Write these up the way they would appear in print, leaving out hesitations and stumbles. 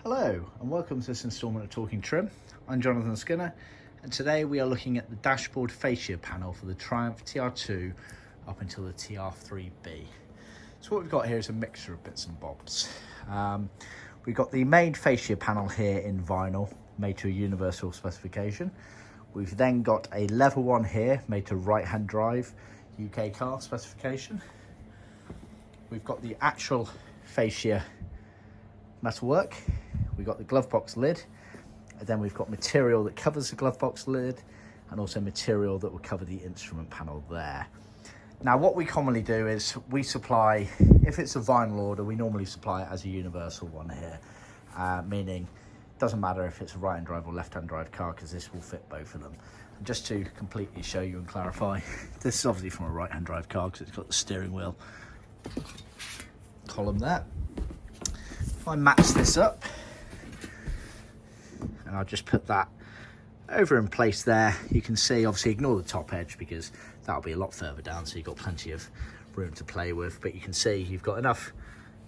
Hello and welcome to this instalment of Talking Trim. I'm John Skinner and today we are looking at the dashboard fascia panel for the Triumph TR2 up until the TR3B. So what we've got here is a mixture of bits and bobs. We've got the main fascia panel here in vinyl made to a universal specification. We've then got a level one here made to right-hand drive UK car specification. We've got the actual fascia metalwork. We've got the glove box lid, and then we've got material that covers the glove box lid and also material that will cover the instrument panel there. Now what we commonly do is we supply, if it's a vinyl order, we normally supply it as a universal one here, meaning it doesn't matter if it's a right-hand drive or left-hand drive car because this will fit both of them. And just to completely show you and clarify, this is obviously from a right-hand drive car because it's got the steering wheel column there. If I match this up, and I'll just put that over in place there, you can see, obviously ignore the top edge because that'll be a lot further down, so you've got plenty of room to play with, but you can see you've got enough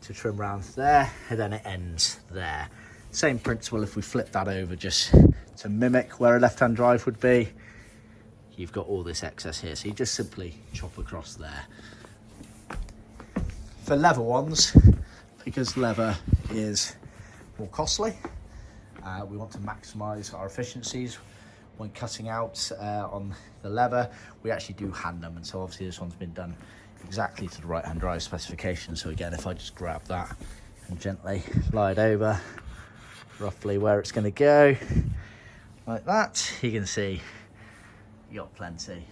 to trim around there, and then it ends there. Same principle if we flip that over just to mimic where a left-hand drive would be. You've got all this excess here, so you just simply chop across there. For leather ones, because leather is more costly, we want to maximize our efficiencies when cutting out on the leather. We actually do hand them, and so obviously this one's been done exactly to the right-hand drive specification. So again, if I just grab that and gently slide over roughly where it's going to go, like that, you can see you got plenty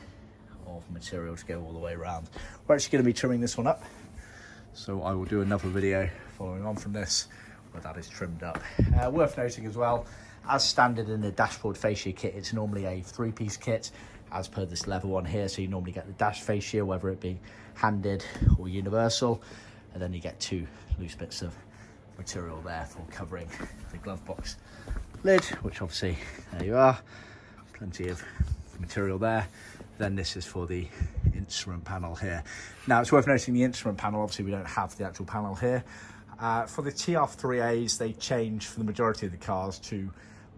of material to go all the way around. We're actually going to be trimming this one up, so I will do another video following on from this where that is trimmed up. Worth noting as well, as standard in the dashboard fascia kit, it's normally a three-piece kit as per this level one here. So you normally get the dash fascia, whether it be handed or universal, and then you get two loose bits of material there for covering the glove box lid, which obviously, there you are, plenty of material there. Then this is for the instrument panel here. Now it's worth noting the instrument panel, obviously we don't have the actual panel here. For the TR3As, they change for the majority of the cars to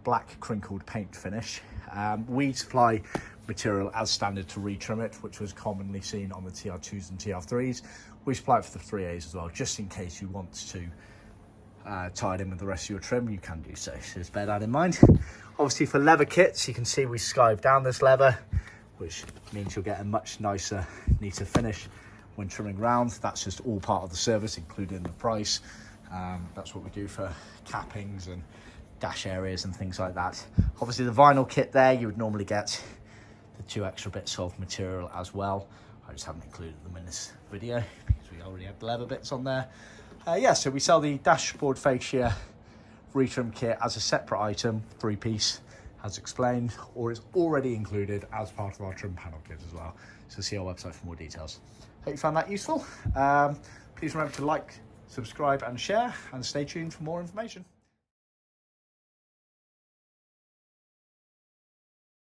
black crinkled paint finish. We supply material as standard to retrim it, which was commonly seen on the TR2s and TR3s. We supply it for the 3As as well, just in case you want to tie it in with the rest of your trim, you can do so. So just bear that in mind. Obviously for leather kits, you can see we skive down this leather, which means you'll get a much nicer, neater finish when trimming round. That's just all part of the service, included in the price. That's what we do for cappings and dash areas and things like that. Obviously the vinyl kit there, you would normally get the two extra bits of material as well. I just haven't included them in this video because we already have the leather bits on there. Yeah, so we sell the dashboard fascia retrim kit as a separate item, three-piece, as explained, or it's already included as part of our trim panel kit as well. So see our website for more details. Hope you found that useful. Please remember to like, subscribe and share, and stay tuned for more information.